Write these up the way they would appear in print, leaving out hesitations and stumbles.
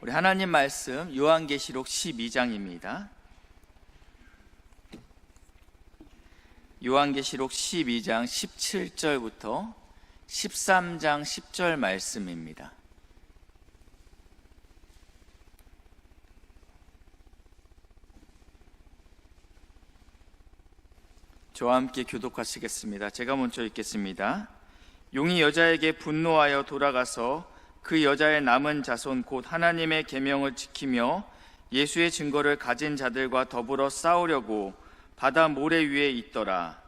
우리 하나님 말씀 요한계시록 12장입니다. 요한계시록 12장 17절부터 13장 10절 말씀입니다. 저와 함께 교독하시겠습니다. 제가 먼저 읽겠습니다. 용이 여자에게 분노하여 돌아가서 그 여자의 남은 자손 곧 하나님의 계명을 지키며 예수의 증거를 가진 자들과 더불어 싸우려고 바다 모래 위에 있더라.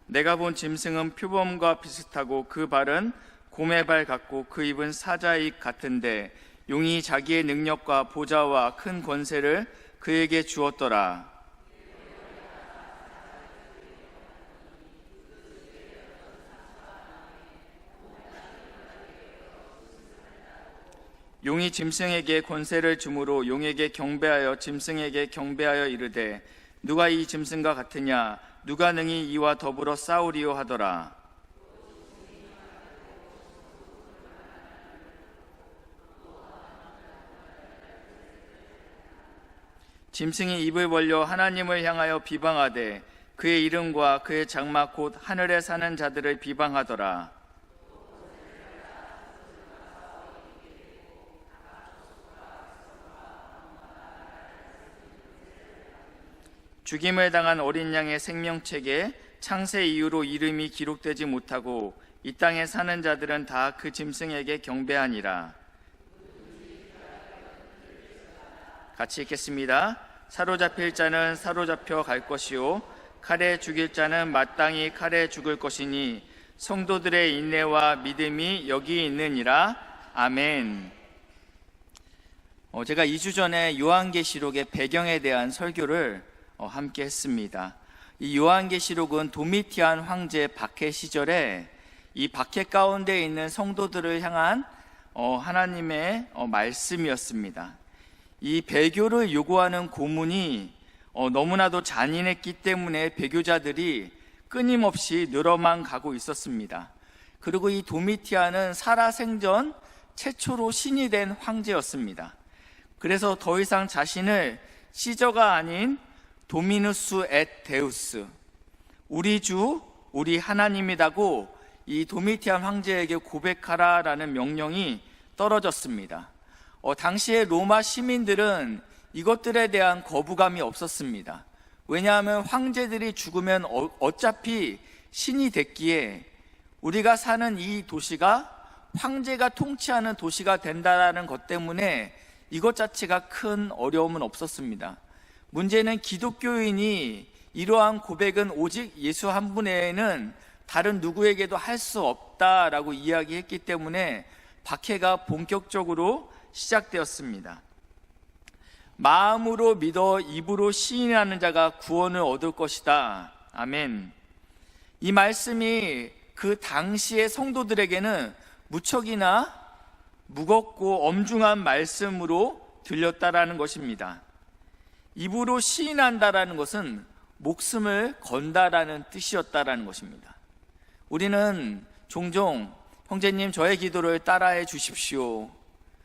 내가 본 짐승은 표범과 비슷하고 그 발은 곰의 발 같고 그 입은 사자의 입 같은데 용이 자기의 능력과 보좌와 큰 권세를 그에게 주었더라. 용이 짐승에게 권세를 주므로 용에게 경배하여 짐승에게 경배하여 이르되 누가 이 짐승과 같으냐 누가 능히 이와 더불어 싸우리요 하더라. 짐승이 입을 벌려 하나님을 향하여 비방하되 그의 이름과 그의 장막 곧 하늘에 사는 자들을 비방하더라. 죽임을 당한 어린 양의 생명책에 창세 이후로 이름이 기록되지 못하고 이 땅에 사는 자들은 다 그 짐승에게 경배하니라. 같이 읽겠습니다. 사로잡힐 자는 사로잡혀 갈 것이요 칼에 죽일 자는 마땅히 칼에 죽을 것이니 성도들의 인내와 믿음이 여기 있느니라. 아멘. 제가 2주 전에 요한계시록의 배경에 대한 설교를 함께 했습니다. 이 요한계시록은 도미티안 황제 박해 시절에 이 박해 가운데 있는 성도들을 향한 하나님의 말씀이었습니다. 이 배교를 요구하는 고문이 너무나도 잔인했기 때문에 배교자들이 끊임없이 늘어만 가고 있었습니다. 그리고 이 도미티안은 살아생전 최초로 신이 된 황제였습니다. 그래서 더 이상 자신을 시저가 아닌 도미누스 앳 데우스, 우리 주, 우리 하나님이라고 이 도미티안 황제에게 고백하라라는 명령이 떨어졌습니다. 당시에 로마 시민들은 이것들에 대한 거부감이 없었습니다. 왜냐하면 황제들이 죽으면 어차피 신이 됐기에 우리가 사는 이 도시가 황제가 통치하는 도시가 된다는 것 때문에 이것 자체가 큰 어려움은 없었습니다. 문제는 기독교인이 이러한 고백은 오직 예수 한 분 외에는 다른 누구에게도 할 수 없다라고 이야기했기 때문에 박해가 본격적으로 시작되었습니다. 마음으로 믿어 입으로 시인하는 자가 구원을 얻을 것이다. 아멘. 이 말씀이 그 당시의 성도들에게는 무척이나 무겁고 엄중한 말씀으로 들렸다라는 것입니다. 입으로 시인한다라는 것은 목숨을 건다라는 뜻이었다라는 것입니다. 우리는 종종 형제님 저의 기도를 따라해 주십시오.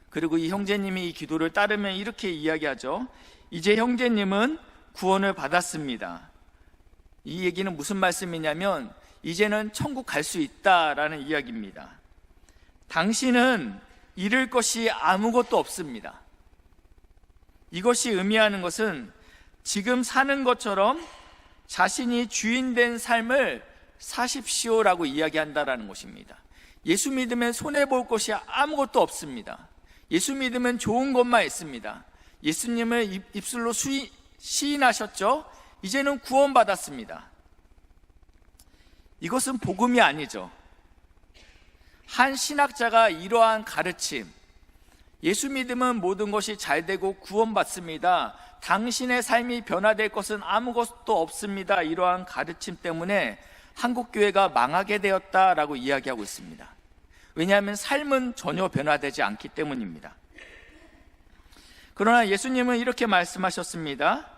그리고 이 형제님이 이 기도를 따르면 이렇게 이야기하죠. 이제 형제님은 구원을 받았습니다. 이 얘기는 무슨 말씀이냐면 이제는 천국 갈 수 있다라는 이야기입니다. 당신은 잃을 것이 아무것도 없습니다. 이것이 의미하는 것은 지금 사는 것처럼 자신이 주인 된 삶을 사십시오라고 이야기한다라는 것입니다. 예수 믿으면 손해볼 것이 아무것도 없습니다. 예수 믿으면 좋은 것만 있습니다. 예수님을 입술로 시인하셨죠? 이제는 구원받았습니다. 이것은 복음이 아니죠. 한 신학자가 이러한 가르침, 예수 믿으면 모든 것이 잘 되고 구원받습니다. 당신의 삶이 변화될 것은 아무것도 없습니다. 이러한 가르침 때문에 한국교회가 망하게 되었다라고 이야기하고 있습니다. 왜냐하면 삶은 전혀 변화되지 않기 때문입니다. 그러나 예수님은 이렇게 말씀하셨습니다.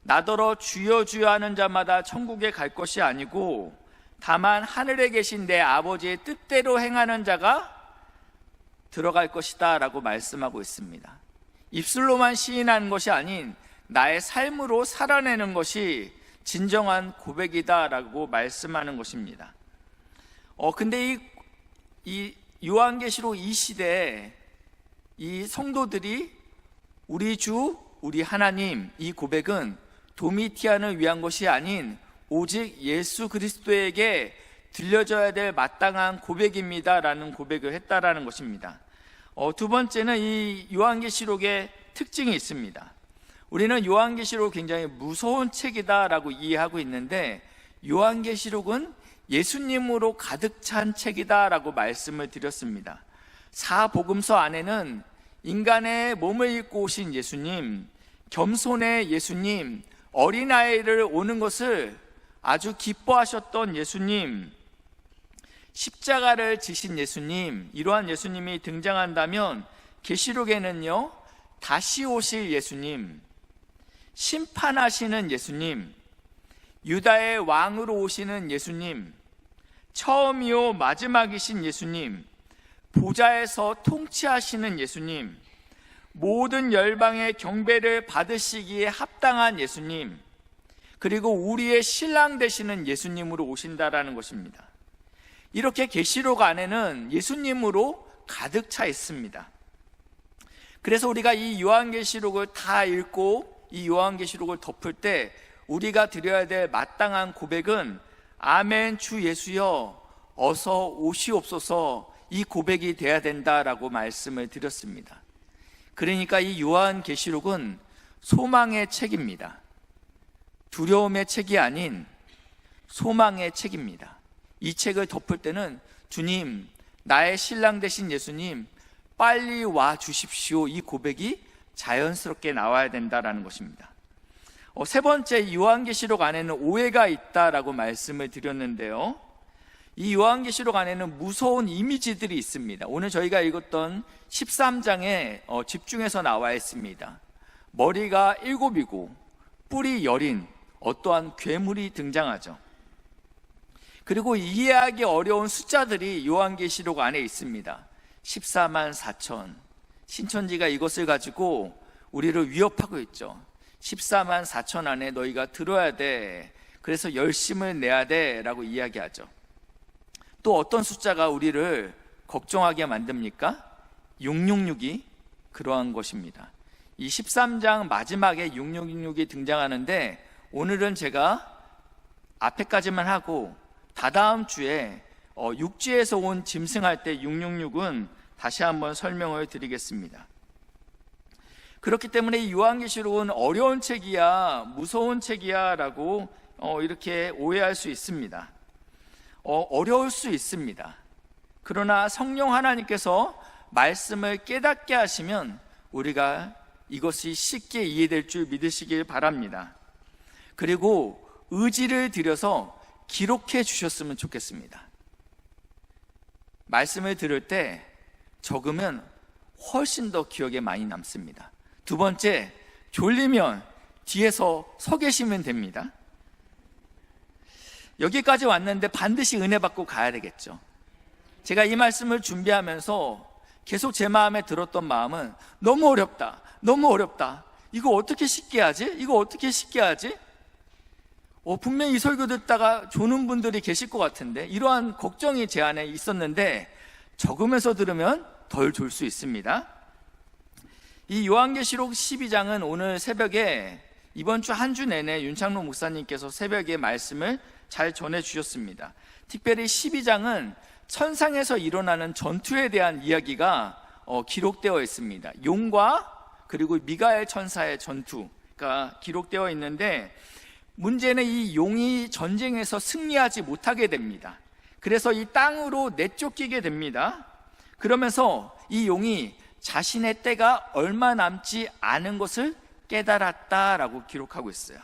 나더러 주여 주여 하는 자마다 천국에 갈 것이 아니고 다만 하늘에 계신 내 아버지의 뜻대로 행하는 자가 들어갈 것이다 라고 말씀하고 있습니다. 입술로만 시인하는 것이 아닌 나의 삶으로 살아내는 것이 진정한 고백이다 라고 말씀하는 것입니다. 근데 이 요한계시록 이 시대에 이 성도들이 우리 주, 우리 하나님, 이 고백은 도미티안을 위한 것이 아닌 오직 예수 그리스도에게 들려져야 될 마땅한 고백입니다 라는 고백을 했다라는 것입니다. 두 번째는 이 요한계시록의 특징이 있습니다. 우리는 요한계시록 굉장히 무서운 책이다 라고 이해하고 있는데, 요한계시록은 예수님으로 가득 찬 책이다 라고 말씀을 드렸습니다. 사복음서 안에는 인간의 몸을 입고 오신 예수님, 겸손의 예수님, 어린아이를 오는 것을 아주 기뻐하셨던 예수님, 십자가를 지신 예수님, 이러한 예수님이 등장한다면 계시록에는요, 다시 오실 예수님, 심판하시는 예수님, 유다의 왕으로 오시는 예수님, 처음이요 마지막이신 예수님, 보좌에서 통치하시는 예수님, 모든 열방의 경배를 받으시기에 합당한 예수님, 그리고 우리의 신랑 되시는 예수님으로 오신다라는 것입니다. 이렇게 계시록 안에는 예수님으로 가득 차 있습니다. 그래서 우리가 이 요한계시록을 다 읽고 이 요한계시록을 덮을 때 우리가 드려야 될 마땅한 고백은 아멘 주 예수여 어서 오시옵소서, 이 고백이 돼야 된다라고 말씀을 드렸습니다. 그러니까 이 요한계시록은 소망의 책입니다. 두려움의 책이 아닌 소망의 책입니다. 이 책을 덮을 때는 주님, 나의 신랑 되신 예수님 빨리 와 주십시오, 이 고백이 자연스럽게 나와야 된다라는 것입니다. 세 번째, 요한계시록 안에는 오해가 있다라고 말씀을 드렸는데요, 이 요한계시록 안에는 무서운 이미지들이 있습니다. 오늘 저희가 읽었던 13장에 집중해서 나와 있습니다. 머리가 7이고 뿔이 10인 어떠한 괴물이 등장하죠. 그리고 이해하기 어려운 숫자들이 요한계시록 안에 있습니다. 14만 4천, 신천지가 이것을 가지고 우리를 위협하고 있죠. 14만 4천 안에 너희가 들어야 돼, 그래서 열심을 내야 돼 라고 이야기하죠. 또 어떤 숫자가 우리를 걱정하게 만듭니까? 666이 그러한 것입니다. 이 13장 마지막에 666이 등장하는데, 오늘은 제가 앞에까지만 하고 다다음 주에 육지에서 온 짐승할 때 666은 다시 한번 설명을 드리겠습니다. 그렇기 때문에 이 요한계시록은 어려운 책이야, 무서운 책이야 라고 이렇게 오해할 수 있습니다. 어려울 수 있습니다. 그러나 성령 하나님께서 말씀을 깨닫게 하시면 우리가 이것이 쉽게 이해될 줄 믿으시길 바랍니다. 그리고 의지를 들여서 기록해 주셨으면 좋겠습니다. 말씀을 들을 때 적으면 훨씬 더 기억에 많이 남습니다. 두 번째, 졸리면 뒤에서 서 계시면 됩니다. 여기까지 왔는데 반드시 은혜 받고 가야 되겠죠. 제가 이 말씀을 준비하면서 계속 제 마음에 들었던 마음은 너무 어렵다, 너무 어렵다, 이거 어떻게 쉽게 하지? 이거 어떻게 쉽게 하지? 분명히 이 설교 듣다가 조는 분들이 계실 것 같은데, 이러한 걱정이 제 안에 있었는데 적으면서 들으면 덜 졸 수 있습니다. 이 요한계시록 12장은 오늘 새벽에, 이번 주 한 주 내내 윤창로 목사님께서 새벽에 말씀을 잘 전해주셨습니다. 특별히 12장은 천상에서 일어나는 전투에 대한 이야기가 기록되어 있습니다. 용과 그리고 미가엘 천사의 전투가 기록되어 있는데, 문제는 이 용이 전쟁에서 승리하지 못하게 됩니다. 그래서 이 땅으로 내쫓기게 됩니다. 그러면서 이 용이 자신의 때가 얼마 남지 않은 것을 깨달았다라고 기록하고 있어요.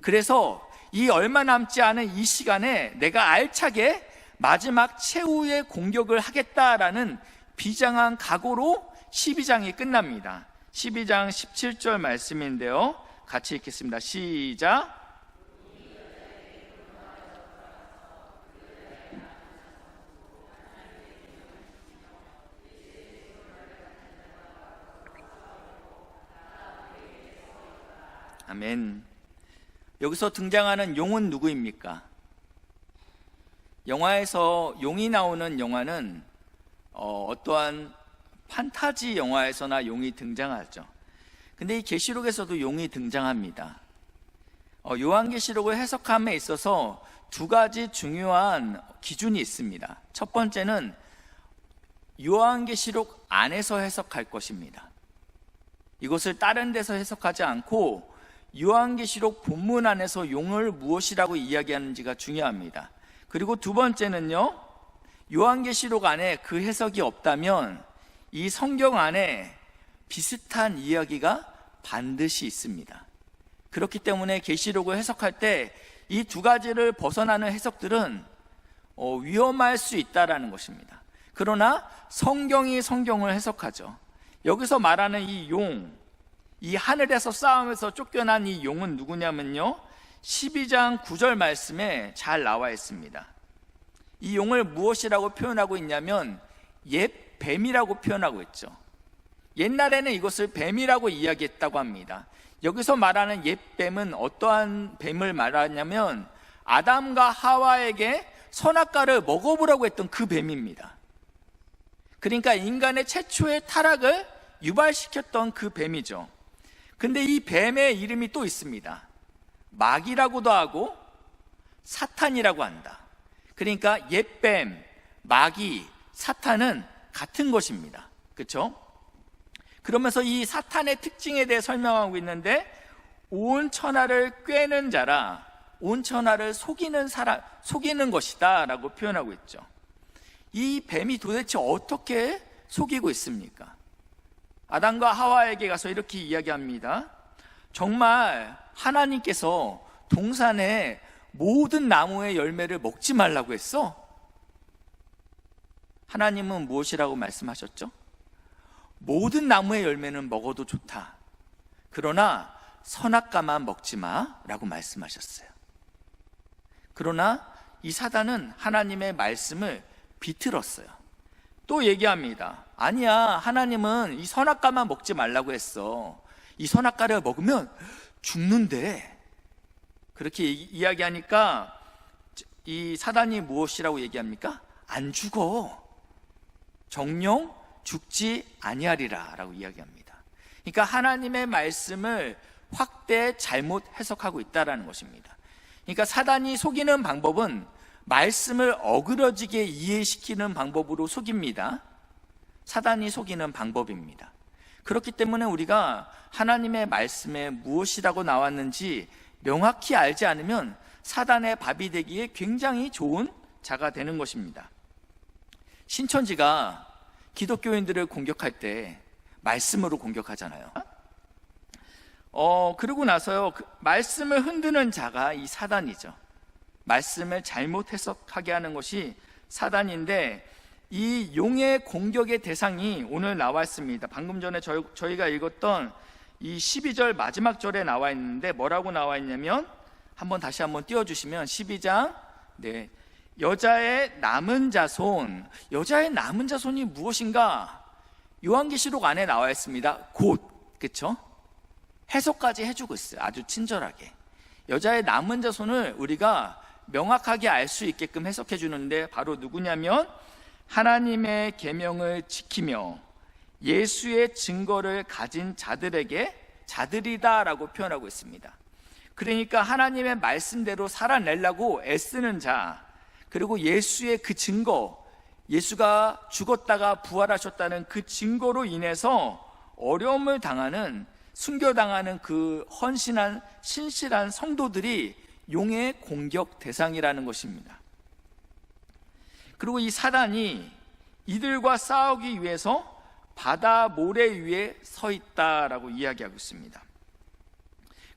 그래서 이 얼마 남지 않은 이 시간에 내가 알차게 마지막 최후의 공격을 하겠다라는 비장한 각오로 12장이 끝납니다. 12장 17절 말씀인데요, 같이 읽겠습니다. 시작. 아멘. 여기서 등장하는 용은 누구입니까? 영화에서 용이 나오는 영화는 어떠한 판타지 영화에서나 용이 등장하죠. 근데 이 계시록에서도 용이 등장합니다. 요한계시록을 해석함에 있어서 두 가지 중요한 기준이 있습니다. 첫 번째는 요한계시록 안에서 해석할 것입니다. 이것을 다른 데서 해석하지 않고 요한계시록 본문 안에서 용을 무엇이라고 이야기하는지가 중요합니다. 그리고 두 번째는요, 요한계시록 안에 그 해석이 없다면 이 성경 안에 비슷한 이야기가 반드시 있습니다. 그렇기 때문에 계시록을 해석할 때 이 두 가지를 벗어나는 해석들은 위험할 수 있다는 것입니다. 그러나 성경이 성경을 해석하죠. 여기서 말하는 이 용, 이 하늘에서 싸움에서 쫓겨난 이 용은 누구냐면요, 12장 9절 말씀에 잘 나와 있습니다. 이 용을 무엇이라고 표현하고 있냐면 옛 뱀이라고 표현하고 있죠. 옛날에는 이것을 뱀이라고 이야기했다고 합니다. 여기서 말하는 옛 뱀은 어떠한 뱀을 말하냐면 아담과 하와에게 선악과를 먹어보라고 했던 그 뱀입니다. 그러니까 인간의 최초의 타락을 유발시켰던 그 뱀이죠. 근데 이 뱀의 이름이 또 있습니다. 마귀라고도 하고 사탄이라고 한다. 그러니까 옛뱀, 마귀, 사탄은 같은 것입니다. 그렇죠? 그러면서 이 사탄의 특징에 대해 설명하고 있는데, 온 천하를 꿰는 자라, 온 천하를 속이는 것이다 라고 표현하고 있죠. 이 뱀이 도대체 어떻게 속이고 있습니까? 아담과 하와에게 가서 이렇게 이야기합니다. 정말 하나님께서 동산의 모든 나무의 열매를 먹지 말라고 했어? 하나님은 무엇이라고 말씀하셨죠? 모든 나무의 열매는 먹어도 좋다. 그러나 선악과만 먹지 마 라고 말씀하셨어요. 그러나 이 사단은 하나님의 말씀을 비틀었어요. 또 얘기합니다. 아니야, 하나님은 이 선악과만 먹지 말라고 했어. 이 선악과를 먹으면 죽는데. 그렇게 이야기하니까 이 사단이 무엇이라고 얘기합니까? 안 죽어. 정녕 죽지 아니하리라 라고 이야기합니다. 그러니까 하나님의 말씀을 확대 잘못 해석하고 있다는 것입니다. 그러니까 사단이 속이는 방법은 말씀을 어그러지게 이해시키는 방법으로 속입니다. 사단이 속이는 방법입니다. 그렇기 때문에 우리가 하나님의 말씀에 무엇이라고 나왔는지 명확히 알지 않으면 사단의 밥이 되기에 굉장히 좋은 자가 되는 것입니다. 신천지가 기독교인들을 공격할 때 말씀으로 공격하잖아요. 그러고 나서요, 말씀을 흔드는 자가 이 사단이죠. 말씀을 잘못 해석하게 하는 것이 사단인데, 이 용의 공격의 대상이 오늘 나와 있습니다. 방금 전에 저희가 읽었던 이 12절 마지막 절에 나와 있는데 뭐라고 나와 있냐면, 다시 한번 띄워주시면 12장, 여자의 남은 자손. 여자의 남은 자손이 무엇인가? 요한계시록 안에 나와 있습니다. 곧, 그쵸? 해석까지 해주고 있어요. 아주 친절하게. 여자의 남은 자손을 우리가 명확하게 알 수 있게끔 해석해 주는데, 바로 누구냐면 하나님의 계명을 지키며 예수의 증거를 가진 자들이다 라고 표현하고 있습니다. 그러니까 하나님의 말씀대로 살아내려고 애쓰는 자, 그리고 예수의 그 증거, 예수가 죽었다가 부활하셨다는 그 증거로 인해서 어려움을 당하는, 순교당하는 그 헌신한 신실한 성도들이 용의 공격 대상이라는 것입니다. 그리고 이 사단이 이들과 싸우기 위해서 바다 모래 위에 서 있다라고 이야기하고 있습니다.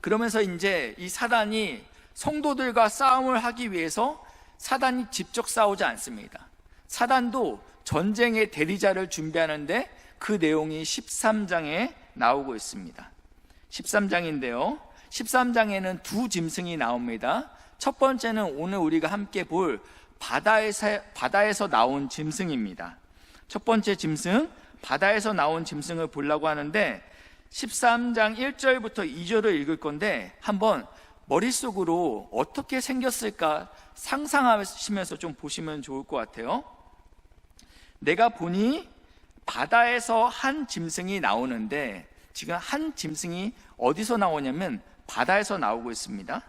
그러면서 이제 이 사단이 성도들과 싸움을 하기 위해서 사단이 직접 싸우지 않습니다. 사단도 전쟁의 대리자를 준비하는데 그 내용이 13장에 나오고 있습니다. 13장인데요. 13장에는 두 짐승이 나옵니다. 첫 번째는 오늘 우리가 함께 볼 바다에서 나온 짐승입니다. 첫 번째 짐승, 바다에서 나온 짐승을 보려고 하는데 13장 1절부터 2절을 읽을 건데 한번 머릿속으로 어떻게 생겼을까 상상하시면서 좀 보시면 좋을 것 같아요. 내가 보니 바다에서 한 짐승이 나오는데 지금 한 짐승이 어디서 나오냐면 바다에서 나오고 있습니다.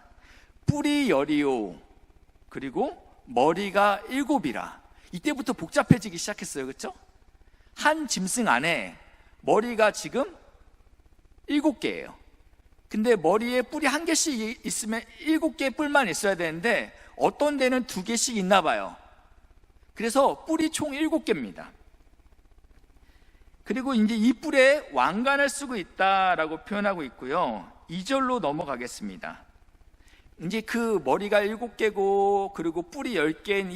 뿔이 10이요 그리고 머리가 7이라. 이때부터 복잡해지기 시작했어요. 그렇죠? 한 짐승 안에 머리가 지금 7개예요. 근데 머리에 뿔이 1개씩 있으면 7개의 뿔만 있어야 되는데 어떤 데는 2개씩 있나 봐요. 그래서 뿔이 총 7개입니다. 그리고 이제 이 뿔에 왕관을 쓰고 있다라고 표현하고 있고요. 2절로 넘어가겠습니다. 이제 그 머리가 7개고 그리고 뿔이 10개인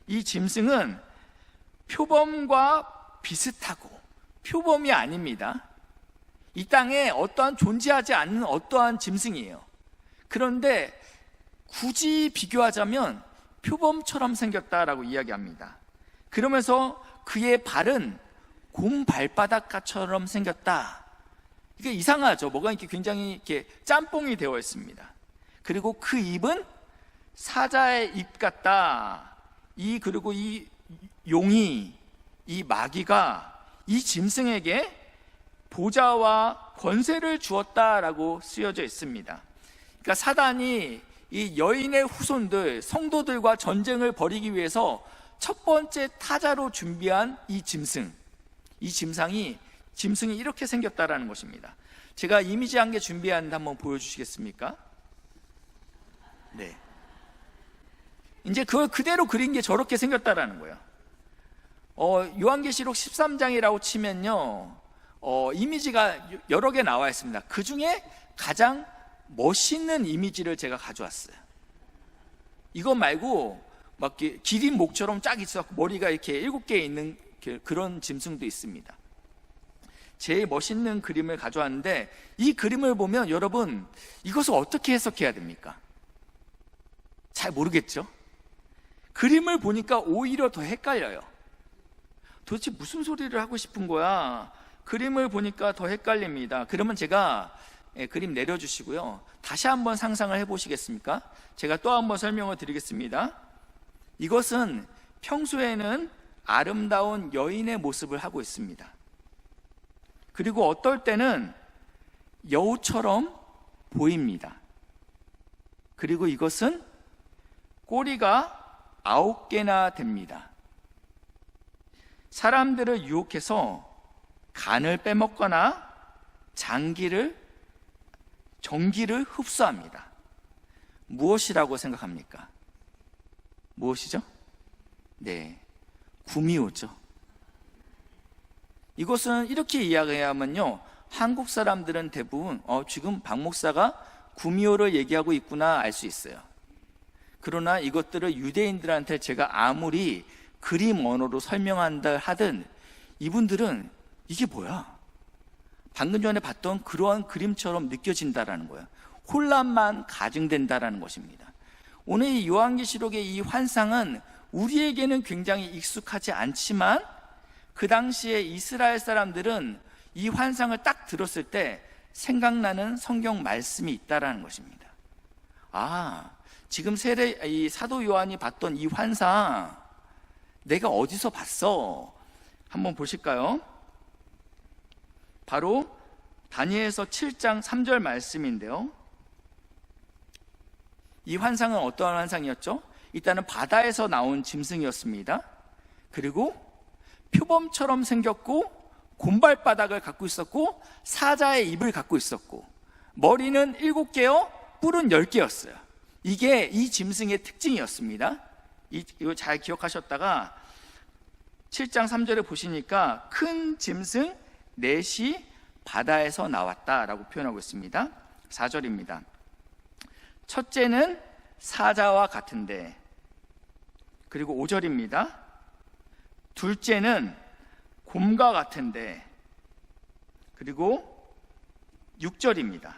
이 짐승은 표범과 비슷하고 표범이 아닙니다. 이 땅에 어떠한 존재하지 않는 어떠한 짐승이에요. 그런데 굳이 비교하자면 표범처럼 생겼다라고 이야기합니다. 그러면서 그의 발은 곰 발바닥처럼 생겼다. 이게 이상하죠. 뭐가 이렇게 굉장히 이렇게 짬뽕이 되어 있습니다. 그리고 그 입은 사자의 입 같다. 그리고 이 용이, 이 마귀가 이 짐승에게 보좌와 권세를 주었다라고 쓰여져 있습니다. 그러니까 사단이 이 여인의 후손들, 성도들과 전쟁을 벌이기 위해서 첫 번째 타자로 준비한 이 짐승이 이렇게 생겼다라는 것입니다. 제가 이미지 한 개 준비했는데 한번 보여주시겠습니까? 네. 이제 그걸 그대로 그린 게 저렇게 생겼다라는 거예요. 요한계시록 13장이라고 치면요, 이미지가 여러 개 나와 있습니다. 그 중에 가장 멋있는 이미지를 제가 가져왔어요. 이거 말고 막 기린 목처럼 쫙 있어서 머리가 이렇게 7개 있는 그런 짐승도 있습니다. 제일 멋있는 그림을 가져왔는데 이 그림을 보면 여러분 이것을 어떻게 해석해야 됩니까? 잘 모르겠죠? 그림을 보니까 오히려 더 헷갈려요. 도대체 무슨 소리를 하고 싶은 거야? 그림을 보니까 더 헷갈립니다. 그러면 제가 그림 내려주시고요, 다시 한번 상상을 해보시겠습니까? 제가 또 한번 설명을 드리겠습니다. 이것은 평소에는 아름다운 여인의 모습을 하고 있습니다. 그리고 어떨 때는 여우처럼 보입니다. 그리고 이것은 꼬리가 9개나 됩니다. 사람들을 유혹해서 간을 빼먹거나 전기를 흡수합니다. 무엇이라고 생각합니까? 무엇이죠? 네, 구미호죠. 이것은 이렇게 이야기하면요, 한국 사람들은 대부분 지금 박 목사가 구미호를 얘기하고 있구나 알 수 있어요. 그러나 이것들을 유대인들한테 제가 아무리 그림 언어로 설명한다 하든 이분들은 이게 뭐야? 방금 전에 봤던 그러한 그림처럼 느껴진다라는 거예요. 혼란만 가증된다라는 것입니다. 오늘 이 요한계시록의 이 환상은 우리에게는 굉장히 익숙하지 않지만 그 당시에 이스라엘 사람들은 이 환상을 딱 들었을 때 생각나는 성경 말씀이 있다라는 것입니다. 지금 이 사도 요한이 봤던 이 환상 내가 어디서 봤어? 한번 보실까요? 바로 다니엘서 7장 3절 말씀인데요, 이 환상은 어떠한 환상이었죠? 일단은 바다에서 나온 짐승이었습니다. 그리고 표범처럼 생겼고 곰발바닥을 갖고 있었고 사자의 입을 갖고 있었고 머리는 7개요 뿔은 10개였어요 이게 이 짐승의 특징이었습니다. 이거 잘 기억하셨다가 7장 3절에 보시니까 큰 짐승 넷이 바다에서 나왔다라고 표현하고 있습니다. 4절입니다. 첫째는 사자와 같은데, 그리고 5절입니다. 둘째는 곰과 같은데, 그리고 6절입니다.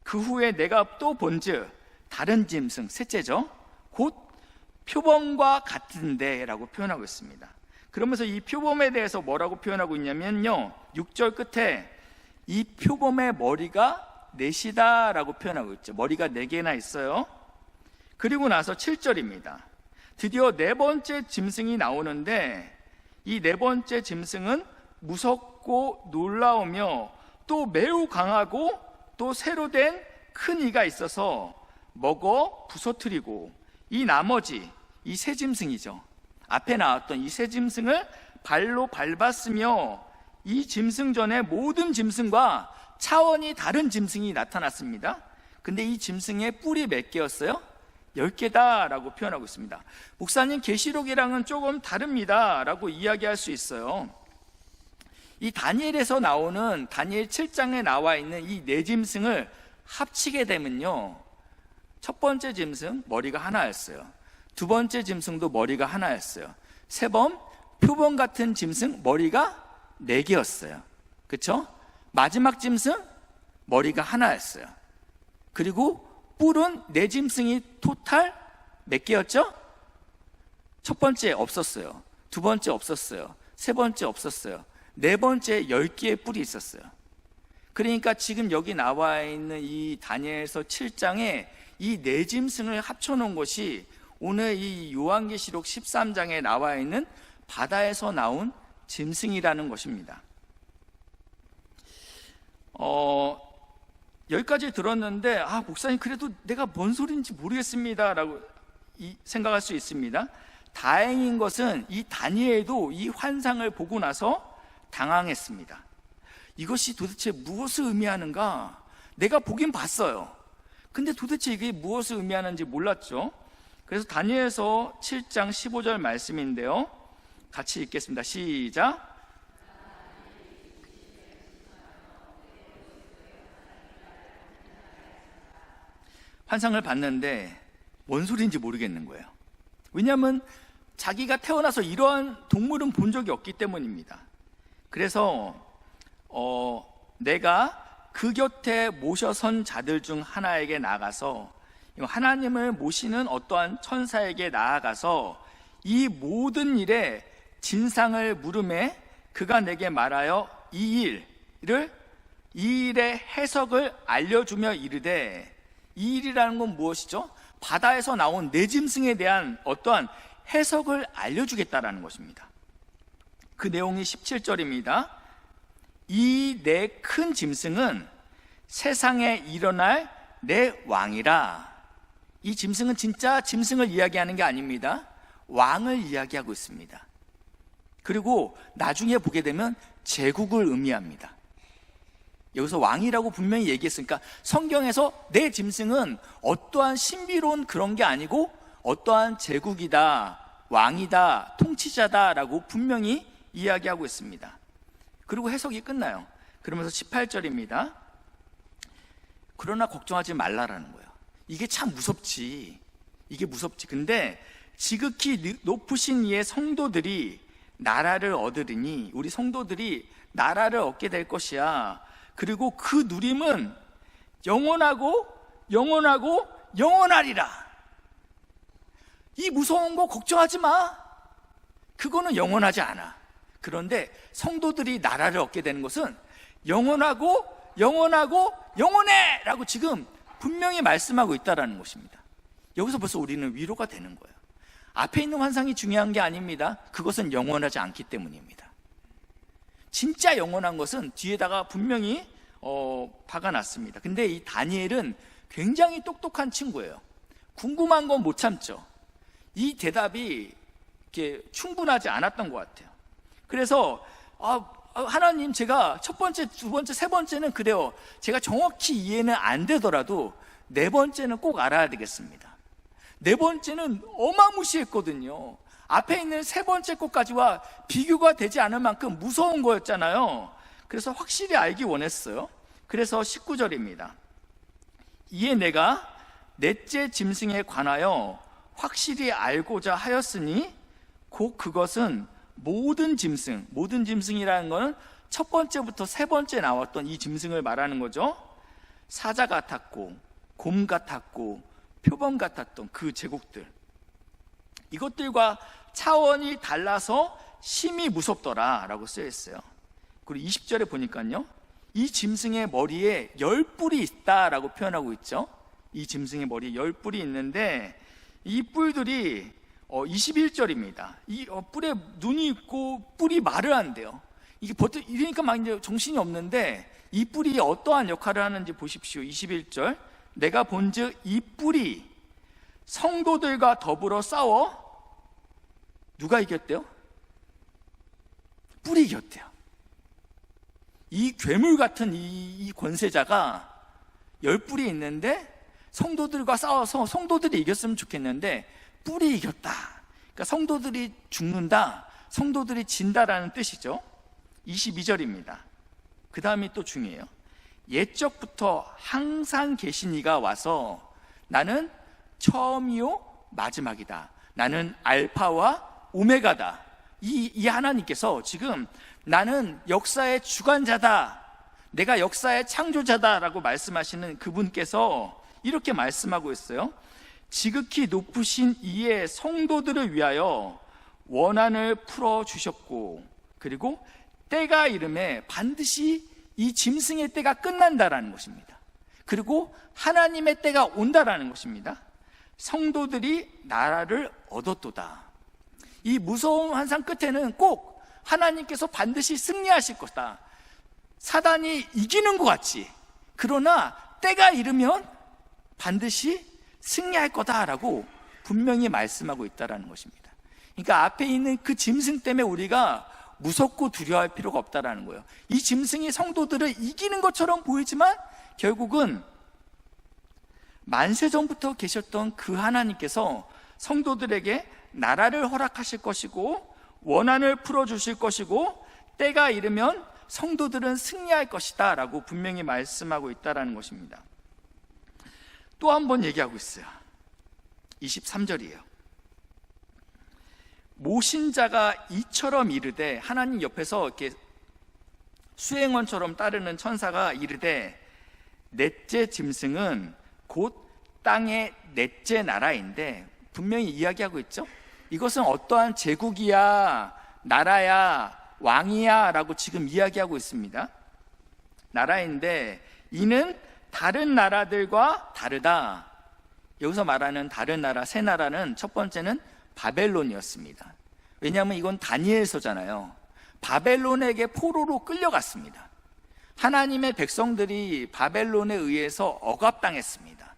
그 후에 내가 또 본즉 다른 짐승, 셋째죠, 곧 표범과 같은데 라고 표현하고 있습니다. 그러면서 이 표범에 대해서 뭐라고 표현하고 있냐면요, 6절 끝에 이 표범의 머리가 넷이다 라고 표현하고 있죠. 머리가 4개나 있어요. 그리고 나서 7절입니다. 드디어 네 번째 짐승이 나오는데 이 네 번째 짐승은 무섭고 놀라우며 또 매우 강하고 또 새로 된 큰 이가 있어서 먹어 부서뜨리고 이 나머지 이 세 짐승이죠, 앞에 나왔던 이 세 짐승을 발로 밟았으며 이 짐승 전에 모든 짐승과 차원이 다른 짐승이 나타났습니다. 근데 이 짐승의 뿔이 몇 개였어요? 10개다 라고 표현하고 있습니다. 목사님, 계시록이랑은 조금 다릅니다 라고 이야기할 수 있어요. 이 다니엘에서 나오는 다니엘 7장에 나와 있는 이 네 짐승을 합치게 되면요, 첫 번째 짐승 머리가 하나였어요. 두 번째 짐승도 머리가 하나였어요. 세 번 표범 같은 짐승 머리가 4개였어요. 그렇죠? 마지막 짐승 머리가 하나였어요. 그리고 뿔은 네 짐승이 토탈 몇 개였죠? 첫 번째 없었어요. 두 번째 없었어요. 세 번째 없었어요. 네 번째 10개의 뿔이 있었어요. 그러니까 지금 여기 나와 있는 이 다니엘서 7장에 이 네 짐승을 합쳐놓은 것이 오늘 이 요한계시록 13장에 나와 있는 바다에서 나온 짐승이라는 것입니다. 여기까지 들었는데 목사님, 그래도 내가 뭔 소리인지 모르겠습니다 라고 생각할 수 있습니다. 다행인 것은 이 다니엘도 이 환상을 보고 나서 당황했습니다. 이것이 도대체 무엇을 의미하는가? 내가 보긴 봤어요. 근데 도대체 이게 무엇을 의미하는지 몰랐죠. 그래서 다니엘서 7장 15절 말씀인데요, 같이 읽겠습니다. 시작. 환상을 봤는데 뭔 소리인지 모르겠는 거예요. 왜냐하면 자기가 태어나서 이러한 동물은 본 적이 없기 때문입니다. 그래서 내가 그 곁에 모셔 선 자들 중 하나에게 나가서, 하나님을 모시는 어떠한 천사에게 나아가서 이 모든 일에 진상을 물음에 그가 내게 말하여 이 일의 해석을 알려주며 이르되, 이 일이라는 건 무엇이죠? 바다에서 나온 네 짐승에 대한 어떠한 해석을 알려주겠다라는 것입니다. 그 내용이 17절입니다. 이 네 큰 짐승은 세상에 일어날 내 왕이라. 이 짐승은 진짜 짐승을 이야기하는 게 아닙니다. 왕을 이야기하고 있습니다. 그리고 나중에 보게 되면 제국을 의미합니다. 여기서 왕이라고 분명히 얘기했으니까 성경에서 내 짐승은 어떠한 신비로운 그런 게 아니고 어떠한 제국이다, 왕이다, 통치자다 라고 분명히 이야기하고 있습니다. 그리고 해석이 끝나요. 그러면서 18절입니다. 그러나 걱정하지 말라라는 거예요. 이게 참 무섭지. 이게 무섭지. 근데 지극히 높으신 이의 성도들이 나라를 얻으리니, 우리 성도들이 나라를 얻게 될 것이야. 그리고 그 누림은 영원하고 영원하고 영원하리라. 이 무서운 거 걱정하지 마. 그거는 영원하지 않아. 그런데 성도들이 나라를 얻게 되는 것은 영원하고 영원하고 영원해 라고 지금 분명히 말씀하고 있다는 것입니다. 여기서 벌써 우리는 위로가 되는 거예요. 앞에 있는 환상이 중요한 게 아닙니다. 그것은 영원하지 않기 때문입니다. 진짜 영원한 것은 뒤에다가 분명히 박아놨습니다. 근데 이 다니엘은 굉장히 똑똑한 친구예요. 궁금한 건 못 참죠. 이 대답이 이렇게 충분하지 않았던 것 같아요. 그래서 하나님, 제가 첫 번째, 두 번째, 세 번째는 그래요. 제가 정확히 이해는 안 되더라도 네 번째는 꼭 알아야 되겠습니다. 네 번째는 어마무시했거든요. 앞에 있는 세 번째 것까지와 비교가 되지 않을 만큼 무서운 거였잖아요. 그래서 확실히 알기 원했어요. 그래서 19절입니다. 이에 내가 넷째 짐승에 관하여 확실히 알고자 하였으니 곧 그것은 모든 짐승이라는 것은 첫 번째부터 세 번째 나왔던 이 짐승을 말하는 거죠. 사자 같았고 곰 같았고 표범 같았던 그 제국들, 이것들과 차원이 달라서 심히 무섭더라 라고 쓰여 있어요. 그리고 20절에 보니까요, 이 짐승의 머리에 10뿔이 있다라고 표현하고 있죠. 이 짐승의 머리에 10뿔이 있는데 이 뿔들이 21절입니다. 이 뿔에 눈이 있고 뿔이 말을 한대요. 이게 보통 이러니까 막 이제 정신이 없는데 이 뿔이 어떠한 역할을 하는지 보십시오. 21절, 내가 본즉 이 뿔이 성도들과 더불어 싸워 누가 이겼대요? 뿔이 이겼대요. 이 괴물 같은 이 권세자가 10뿔이 있는데 성도들과 싸워서 성도들이 이겼으면 좋겠는데 뿔이 이겼다. 그러니까 성도들이 죽는다, 성도들이 진다라는 뜻이죠. 22절입니다. 그 다음이 또 중요해요. 옛적부터 항상 계신 이가 와서 나는 처음이요 마지막이다, 나는 알파와 오메가다. 이 하나님께서 지금 나는 역사의 주관자다, 내가 역사의 창조자다라고 말씀하시는 그분께서 이렇게 말씀하고 있어요. 지극히 높으신 이의 성도들을 위하여 원한을 풀어주셨고, 그리고 때가 이름에 반드시 이 짐승의 때가 끝난다라는 것입니다. 그리고 하나님의 때가 온다라는 것입니다. 성도들이 나라를 얻었도다. 이 무서운 환상 끝에는 꼭 하나님께서 반드시 승리하실 것이다. 사단이 이기는 것 같지, 그러나 때가 이르면 반드시 승리할 거다라고 분명히 말씀하고 있다는 것입니다. 그러니까 앞에 있는 그 짐승 때문에 우리가 무섭고 두려워할 필요가 없다라는 거예요. 이 짐승이 성도들을 이기는 것처럼 보이지만 결국은 만세 전부터 계셨던 그 하나님께서 성도들에게 나라를 허락하실 것이고 원한을 풀어주실 것이고 때가 이르면 성도들은 승리할 것이다 라고 분명히 말씀하고 있다는 것입니다. 또 한 번 얘기하고 있어요. 23절이에요. 모신자가 이처럼 이르되, 하나님 옆에서 이렇게 수행원처럼 따르는 천사가 이르되, 넷째 짐승은 곧 땅의 넷째 나라인데, 분명히 이야기하고 있죠. 이것은 어떠한 제국이야, 나라야, 왕이야 라고 지금 이야기하고 있습니다. 나라인데 이는 다른 나라들과 다르다. 여기서 말하는 다른 나라, 새 나라는 첫 번째는 바벨론이었습니다. 왜냐하면 이건 다니엘서잖아요. 바벨론에게 포로로 끌려갔습니다. 하나님의 백성들이 바벨론에 의해서 억압당했습니다.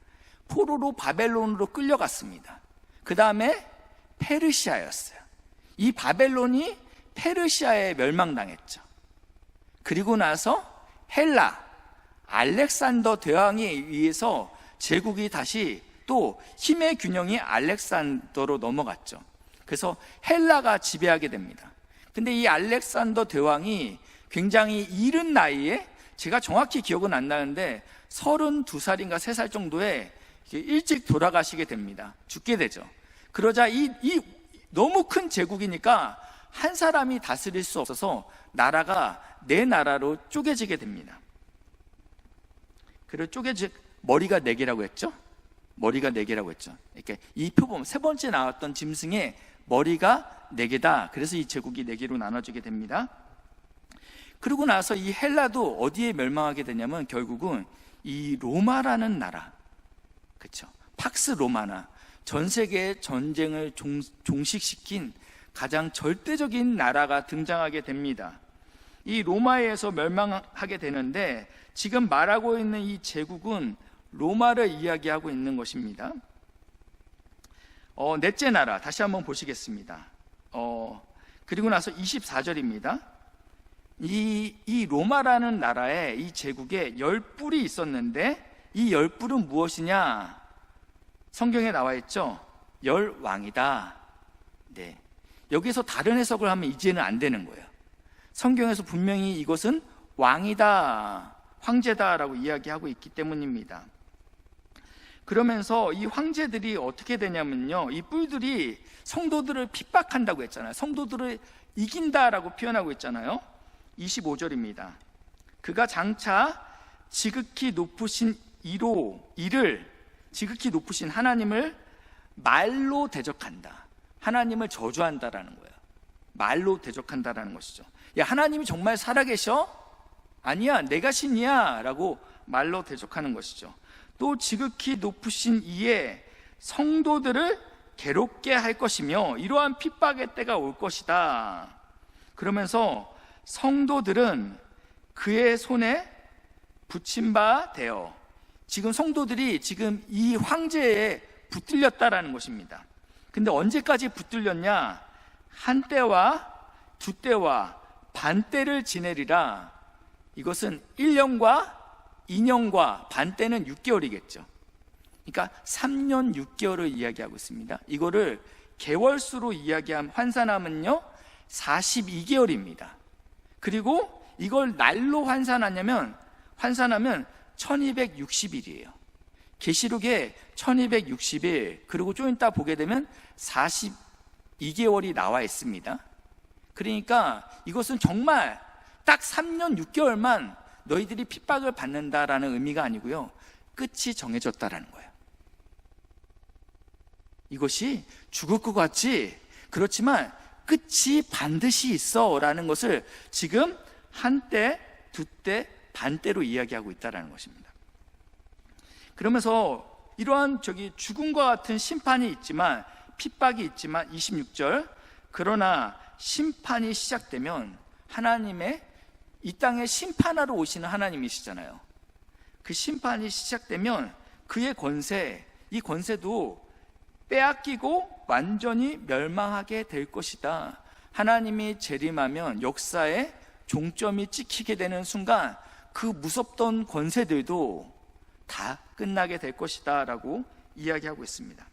포로로 바벨론으로 끌려갔습니다. 그 다음에 페르시아였어요. 이 바벨론이 페르시아에 멸망당했죠. 그리고 나서 헬라, 알렉산더 대왕에 의해서 제국이 다시 또 힘의 균형이 알렉산더로 넘어갔죠. 그래서 헬라가 지배하게 됩니다. 근데 이 알렉산더 대왕이 굉장히 이른 나이에, 제가 정확히 기억은 안 나는데 32살인가 3살 정도에 일찍 돌아가시게 됩니다. 죽게 되죠. 그러자 이 너무 큰 제국이니까 한 사람이 다스릴 수 없어서 나라가 네 나라로 쪼개지게 됩니다. 그리고 머리가 4개라고 했죠? 머리가 4개라고 했죠. 이렇게 이 표범, 세 번째 나왔던 짐승의 머리가 4개다. 그래서 이 제국이 4개로 나눠지게 됩니다. 그러고 나서 이 헬라도 어디에 멸망하게 되냐면 결국은 이 로마라는 나라, 그렇죠? 팍스 로마나, 전 세계의 전쟁을 종식시킨 가장 절대적인 나라가 등장하게 됩니다. 이 로마에서 멸망하게 되는데 지금 말하고 있는 이 제국은 로마를 이야기하고 있는 것입니다. 넷째 나라 다시 한번 보시겠습니다. 그리고 나서 24절입니다. 이 로마라는 나라에, 이 제국에 10뿔이 있었는데 이 10뿔은 무엇이냐? 성경에 나와 있죠. 열왕이다. 네. 여기서 다른 해석을 하면 이제는 안 되는 거예요. 성경에서 분명히 이것은 왕이다, 황제다라고 이야기하고 있기 때문입니다. 그러면서 이 황제들이 어떻게 되냐면요, 이 뿔들이 성도들을 핍박한다고 했잖아요. 성도들을 이긴다라고 표현하고 있잖아요. 25절입니다. 그가 장차 지극히 높으신 이를 지극히 높으신 하나님을 말로 대적한다. 하나님을 저주한다라는 거예요. 말로 대적한다라는 것이죠. 야, 하나님이 정말 살아계셔? 아니야, 내가 신이야 라고 말로 대적하는 것이죠. 또 지극히 높으신 이에 성도들을 괴롭게 할 것이며 이러한 핍박의 때가 올 것이다. 그러면서 성도들은 그의 손에 붙임 바 되어, 지금 성도들이 지금 이 황제에 붙들렸다라는 것입니다. 근데 언제까지 붙들렸냐? 한 때와 두 때와 반 때를 지내리라. 이것은 1년과 2년과 반 때는 6개월이겠죠. 그러니까 3년 6개월을 이야기하고 있습니다. 이거를 개월수로 환산하면요 42개월입니다. 그리고 이걸 날로 환산하면 1260일이에요. 계시록에 1260일, 그리고 좀 이따 보게 되면 42개월이 나와 있습니다. 그러니까 이것은 정말 딱 3년 6개월만 너희들이 핍박을 받는다라는 의미가 아니고요, 끝이 정해졌다라는 거예요. 이것이 죽을 것 같지? 그렇지만 끝이 반드시 있어 라는 것을 지금 한때, 두때, 반때로 이야기하고 있다는 것입니다. 그러면서 이러한 죽음과 같은 심판이 있지만, 핍박이 있지만, 26절, 그러나 심판이 시작되면 하나님의 이 땅에 심판하러 오시는 하나님이시잖아요. 그 심판이 시작되면 그의 권세, 이 권세도 빼앗기고 완전히 멸망하게 될 것이다. 하나님이 재림하면 역사의 종점이 찍히게 되는 순간 그 무섭던 권세들도 다 끝나게 될 것이다 라고 이야기하고 있습니다.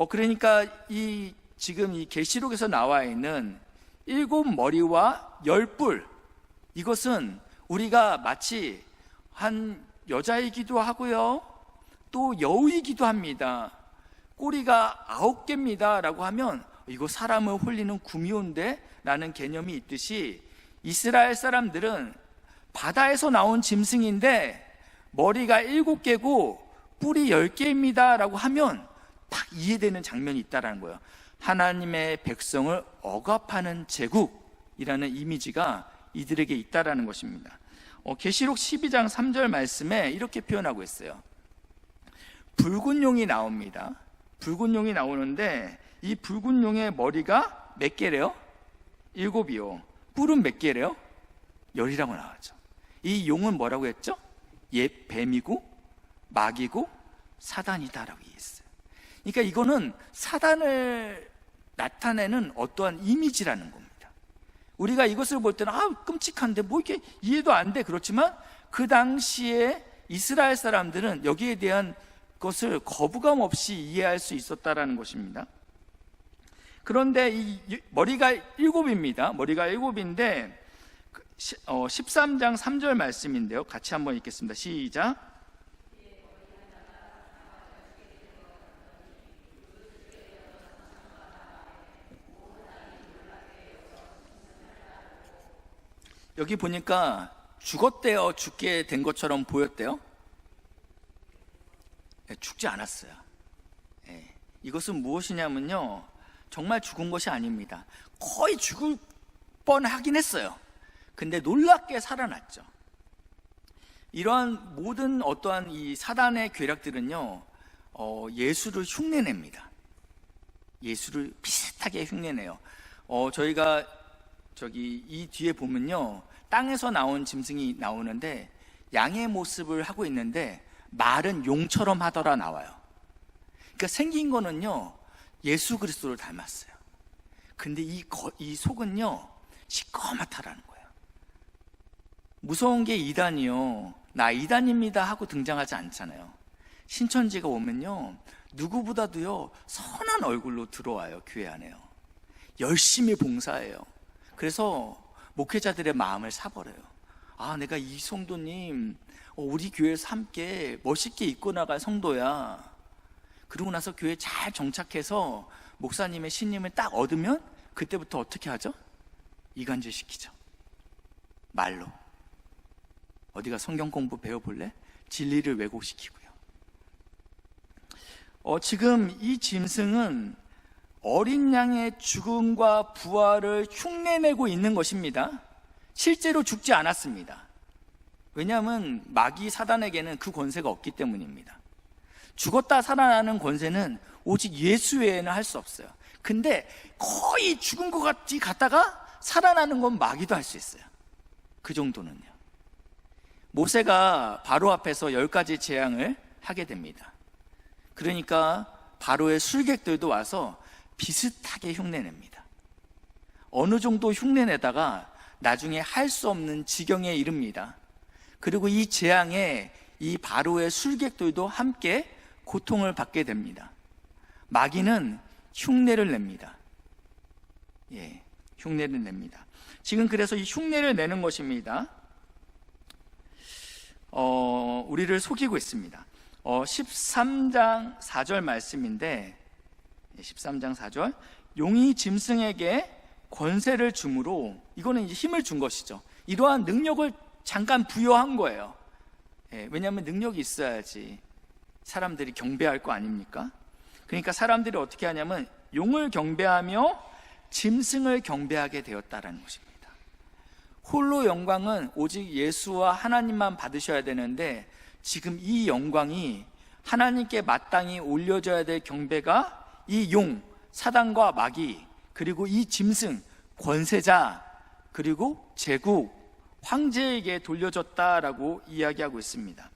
그러니까 지금 이 계시록에서 나와 있는 7 머리와 10 뿔, 이것은 우리가 마치 한 여자이기도 하고요, 또 여우이기도 합니다. 꼬리가 9개입니다 라고 하면 이거 사람을 홀리는 구미호인데 라는 개념이 있듯이, 이스라엘 사람들은 바다에서 나온 짐승인데 머리가 7개고 뿔이 10개입니다 라고 하면 딱 이해되는 장면이 있다는 거예요. 하나님의 백성을 억압하는 제국이라는 이미지가 이들에게 있다는 것입니다. 계시록 12장 3절 말씀에 이렇게 표현하고 있어요. 붉은 용이 나옵니다. 붉은 용이 나오는데 이 붉은 용의 머리가 몇 개래요? 7이요. 뿔은 몇 개래요? 10이라고 나왔죠. 이 용은 뭐라고 했죠? 옛 뱀이고 마귀고 사단이다라고 얘기했어요. 그러니까 이거는 사단을 나타내는 어떠한 이미지라는 겁니다. 우리가 이것을 볼 때는 끔찍한데 뭐 이게 이해도 안 돼. 그렇지만 그 당시에 이스라엘 사람들은 여기에 대한 것을 거부감 없이 이해할 수 있었다라는 것입니다. 그런데 이 머리가 7입니다. 머리가 7인데 13장 3절 말씀인데요, 같이 한번 읽겠습니다. 시작. 여기 보니까 죽었대요. 죽게 된 것처럼 보였대요. 죽지 않았어요. 이것은 무엇이냐면요, 정말 죽은 것이 아닙니다. 거의 죽을 뻔하긴 했어요. 근데 놀랍게 살아났죠. 이러한 모든 어떠한 이 사단의 괴력들은요, 예수를 흉내냅니다. 예수를 비슷하게 흉내내요. 저희가 이 뒤에 보면요, 땅에서 나온 짐승이 나오는데 양의 모습을 하고 있는데 말은 용처럼 하더라 나와요. 그러니까 생긴 거는요, 예수 그리스도를 닮았어요. 근데 이 속은요, 시꺼멓다라는 거예요. 무서운 게 이단이요, 나 이단입니다 하고 등장하지 않잖아요. 신천지가 오면요, 누구보다도요 선한 얼굴로 들어와요. 교회 안에요. 열심히 봉사해요. 그래서 목회자들의 마음을 사버려요. 내가 이 성도님 우리 교회에서 함께 멋있게 입고 나갈 성도야. 그러고 나서 교회에 잘 정착해서 목사님의 신임을 딱 얻으면 그때부터 어떻게 하죠? 이간질 시키죠. 말로. 어디가 성경 공부 배워볼래? 진리를 왜곡시키고요. 지금 이 짐승은 어린 양의 죽음과 부활을 흉내내고 있는 것입니다. 실제로 죽지 않았습니다. 왜냐하면 마귀 사단에게는 그 권세가 없기 때문입니다. 죽었다 살아나는 권세는 오직 예수 외에는 할 수 없어요. 근데 거의 죽은 것 같이 갔다가 살아나는 건 마귀도 할 수 있어요. 그 정도는요. 모세가 바로 앞에서 10가지 재앙을 하게 됩니다. 그러니까 바로의 술객들도 와서 비슷하게 흉내냅니다. 어느 정도 흉내내다가 나중에 할 수 없는 지경에 이릅니다. 그리고 이 재앙에 이 바로의 술객들도 함께 고통을 받게 됩니다. 마귀는 흉내를 냅니다. 흉내를 냅니다. 지금 그래서 이 흉내를 내는 것입니다. 우리를 속이고 있습니다. 13장 4절 말씀인데 13장 4절 용이 짐승에게 권세를 주므로 이거는 이제 힘을 준 것이죠. 이러한 능력을 잠깐 부여한 거예요. 왜냐하면 능력이 있어야지 사람들이 경배할 거 아닙니까? 그러니까 사람들이 어떻게 하냐면 용을 경배하며 짐승을 경배하게 되었다라는 것입니다. 홀로 영광은 오직 예수와 하나님만 받으셔야 되는데 지금 이 영광이 하나님께 마땅히 올려져야 될 경배가 이 용, 사단과 마귀, 그리고 이 짐승, 권세자, 그리고 제국, 황제에게 돌려졌다라고 이야기하고 있습니다.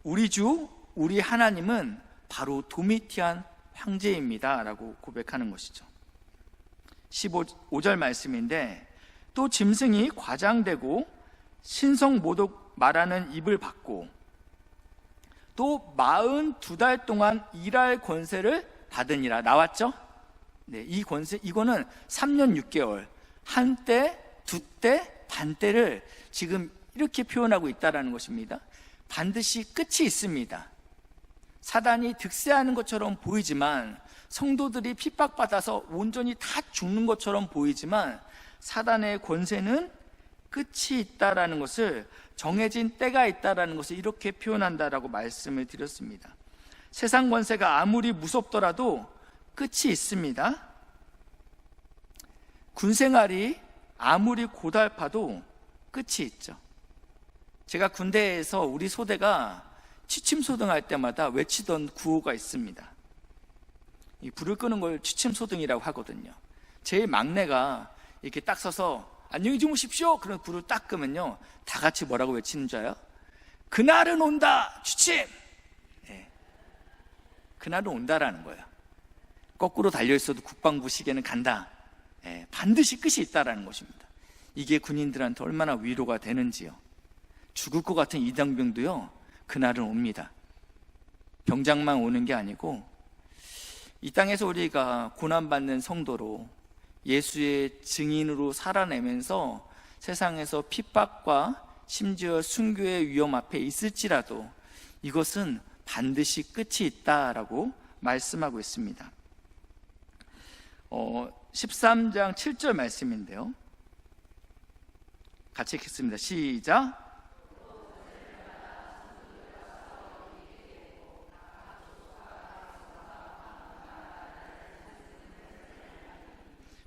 우리 주, 우리 하나님은 바로 도미티안 황제입니다 라고 고백하는 것이죠. 15절 말씀인데 또 짐승이 과장되고 신성 모독 말하는 입을 받고 또 42달 동안 일할 권세를 받으니라. 나왔죠? 네, 이 권세, 이거는 3년 6개월, 한때, 두때, 반때를 지금 이렇게 표현하고 있다는 것입니다. 반드시 끝이 있습니다. 사단이 득세하는 것처럼 보이지만, 성도들이 핍박받아서 온전히 다 죽는 것처럼 보이지만 사단의 권세는 끝이 있다라는 것을, 정해진 때가 있다라는 것을 이렇게 표현한다라고 말씀을 드렸습니다. 세상 권세가 아무리 무섭더라도 끝이 있습니다. 군생활이 아무리 고달파도 끝이 있죠. 제가 군대에서 우리 소대가 취침소등할 때마다 외치던 구호가 있습니다. 이 불을 끄는 걸 취침소등이라고 하거든요. 제일 막내가 이렇게 딱 서서 안녕히 주무십시오. 그런 불을 딱 끄면요, 다 같이 뭐라고 외치는 줄 알아요? 그날은 온다, 취침! 그날은 온다라는 거예요. 거꾸로 달려있어도 국방부 시계는 간다. 반드시 끝이 있다라는 것입니다. 이게 군인들한테 얼마나 위로가 되는지요. 죽을 것 같은 이당병도요, 그날은 옵니다. 병장만 오는 게 아니고 이 땅에서 우리가 고난받는 성도로 예수의 증인으로 살아내면서 세상에서 핍박과 심지어 순교의 위험 앞에 있을지라도 이것은 반드시 끝이 있다라고 말씀하고 있습니다. 13장 7절 말씀인데요, 같이 읽겠습니다. 시작.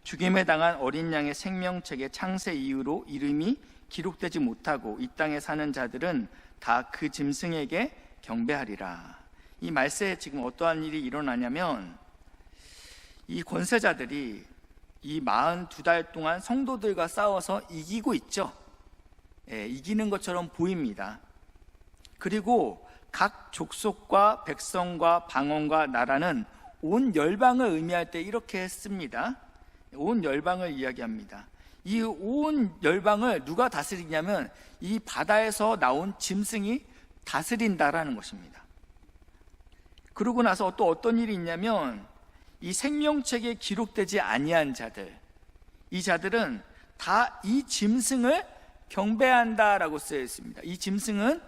죽임에 당한 어린 양의 생명책의 창세 이후로 이름이 기록되지 못하고 이 땅에 사는 자들은 다 그 짐승에게 경배하리라. 이 말세에 지금 어떠한 일이 일어나냐면, 이 권세자들이 이 42달 동안 성도들과 싸워서 이기고 있죠. 이기는 것처럼 보입니다. 그리고 각 족속과 백성과 방언과 나라는 온 열방을 의미할 때 이렇게 했습니다. 온 열방을 이야기합니다. 이 온 열방을 누가 다스리냐면 이 바다에서 나온 짐승이 다스린다라는 것입니다. 그러고 나서 또 어떤 일이 있냐면, 이 생명책에 기록되지 아니한 자들, 이 자들은 다 이 짐승을 경배한다라고 쓰여 있습니다. 이 짐승은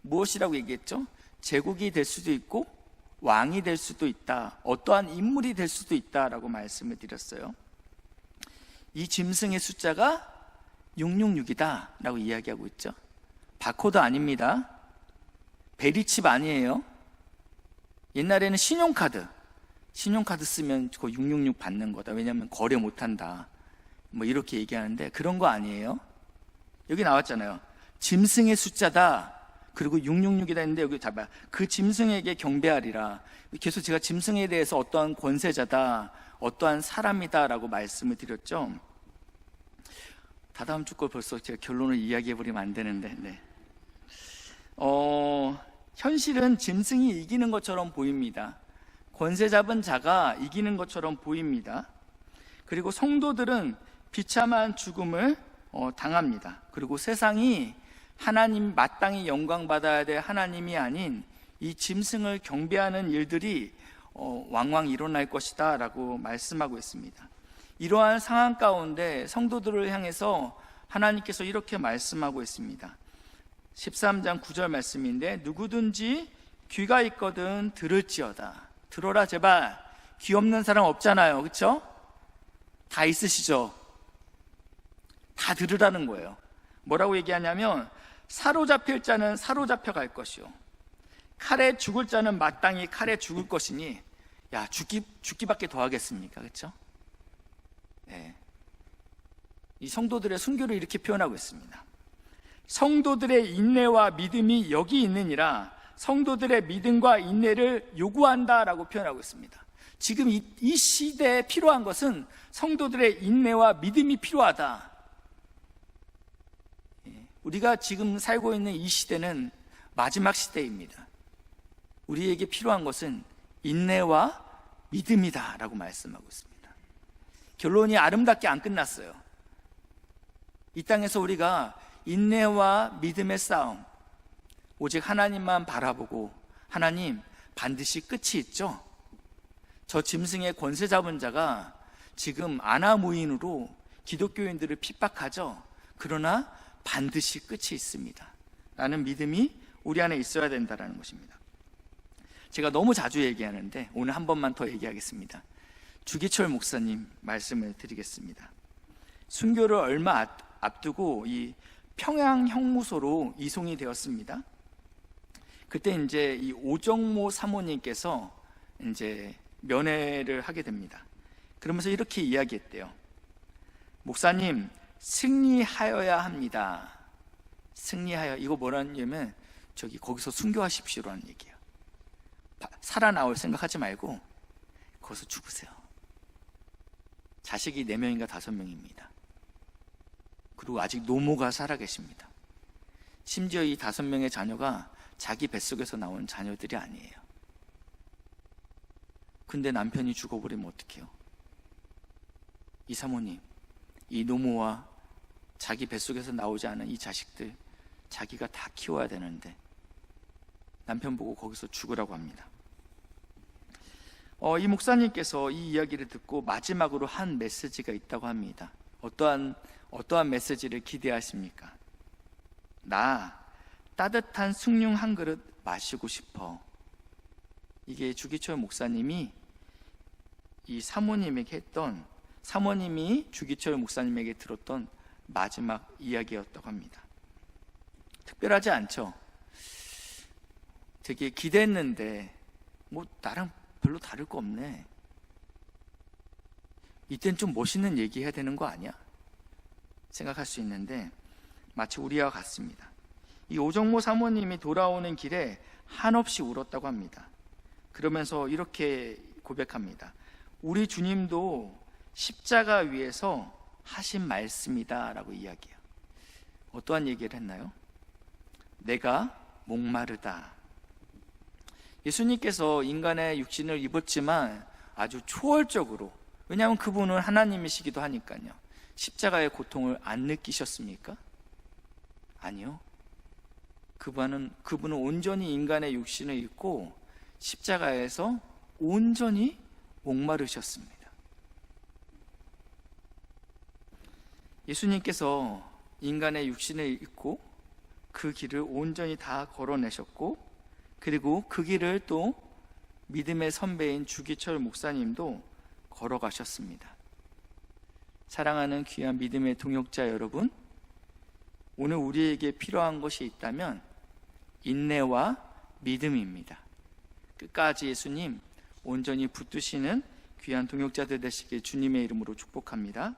무엇이라고 얘기했죠? 제국이 될 수도 있고 왕이 될 수도 있다, 어떠한 인물이 될 수도 있다라고 말씀을 드렸어요. 이 짐승의 숫자가 666이다 라고 이야기하고 있죠. 바코드 아닙니다. 베리칩 아니에요. 옛날에는 신용카드 쓰면 그 666 받는 거다. 왜냐하면 거래 못한다. 뭐 이렇게 얘기하는데 그런 거 아니에요. 여기 나왔잖아요. 짐승의 숫자다. 그리고 666이다 했는데 여기 잡아요. 그 짐승에게 경배하리라. 계속 제가 짐승에 대해서 어떠한 권세자다, 어떠한 사람이다 라고 말씀을 드렸죠. 다다음 주 걸 벌써 제가 결론을 이야기해버리면 안 되는데, 네. 현실은 짐승이 이기는 것처럼 보입니다. 권세 잡은 자가 이기는 것처럼 보입니다. 그리고 성도들은 비참한 죽음을 당합니다. 그리고 세상이 하나님 마땅히 영광받아야 될 하나님이 아닌 이 짐승을 경배하는 일들이 왕왕 일어날 것이다 라고 말씀하고 있습니다. 이러한 상황 가운데 성도들을 향해서 하나님께서 이렇게 말씀하고 있습니다. 13장 9절 말씀인데 누구든지 귀가 있거든 들을지어다. 들어라 제발. 귀 없는 사람 없잖아요. 그렇죠? 다 있으시죠? 다 들으라는 거예요. 뭐라고 얘기하냐면 사로잡힐 자는 사로잡혀 갈 것이요 칼에 죽을 자는 마땅히 칼에 죽을 것이니 야 죽기밖에 더 하겠습니까? 그렇죠? 네. 이 성도들의 순교를 이렇게 표현하고 있습니다. 성도들의 인내와 믿음이 여기 있느니라. 성도들의 믿음과 인내를 요구한다라고 표현하고 있습니다. 지금 이 시대에 필요한 것은 성도들의 인내와 믿음이 필요하다. 우리가 지금 살고 있는 이 시대는 마지막 시대입니다. 우리에게 필요한 것은 인내와 믿음이다 라고 말씀하고 있습니다. 결론이 아름답게 안 끝났어요. 이 땅에서 우리가 인내와 믿음의 싸움, 오직 하나님만 바라보고 하나님 반드시 끝이 있죠. 저 짐승의 권세 잡은 자가 지금 아나무인으로 기독교인들을 핍박하죠. 그러나 반드시 끝이 있습니다 라는 믿음이 우리 안에 있어야 된다는 것입니다. 제가 너무 자주 얘기하는데 오늘 한 번만 더 얘기하겠습니다. 주기철 목사님 말씀을 드리겠습니다. 순교를 얼마 앞두고 이 평양 형무소로 이송이 되었습니다. 그때 이제 이 오정모 사모님께서 이제 면회를 하게 됩니다. 그러면서 이렇게 이야기했대요. 목사님, 승리하여야 합니다. 승리하여, 이거 뭐라냐면 거기서 순교하십시오라는 얘기예요. 살아나올 생각하지 말고 거기서 죽으세요. 자식이 4명인가 5명입니다. 그리고 아직 노모가 살아계십니다. 심지어 이 5명의 자녀가 자기 뱃속에서 나온 자녀들이 아니에요. 근데 남편이 죽어버리면 어떡해요? 이 사모님, 이 노모와 자기 뱃속에서 나오지 않은 이 자식들 자기가 다 키워야 되는데 남편 보고 거기서 죽으라고 합니다. 이 목사님께서 이 이야기를 듣고 마지막으로 한 메시지가 있다고 합니다. 어떠한 메시지를 기대하십니까? 나 따뜻한 숭늉 한 그릇 마시고 싶어. 이게 주기철 목사님이 이 사모님에게 했던, 사모님이 주기철 목사님에게 들었던 마지막 이야기였다고 합니다. 특별하지 않죠? 되게 기대했는데 뭐 나랑 별로 다를 거 없네. 이땐 좀 멋있는 얘기 해야 되는 거 아니야? 생각할 수 있는데 마치 우리와 같습니다. 이 오정모 사모님이 돌아오는 길에 한없이 울었다고 합니다. 그러면서 이렇게 고백합니다. 우리 주님도 십자가 위에서 하신 말씀이다 라고 이야기해요. 어떠한 얘기를 했나요? 내가 목마르다. 예수님께서 인간의 육신을 입었지만 아주 초월적으로, 왜냐하면 그분은 하나님이시기도 하니까요, 십자가의 고통을 안 느끼셨습니까? 아니요. 그분은 온전히 인간의 육신을 입고 십자가에서 온전히 목마르셨습니다. 예수님께서 인간의 육신을 입고 그 길을 온전히 다 걸어내셨고, 그리고 그 길을 또 믿음의 선배인 주기철 목사님도 걸어가셨습니다. 사랑하는 귀한 믿음의 동역자 여러분, 오늘 우리에게 필요한 것이 있다면 인내와 믿음입니다. 끝까지 예수님 온전히 붙드시는 귀한 동역자들 되시길 주님의 이름으로 축복합니다.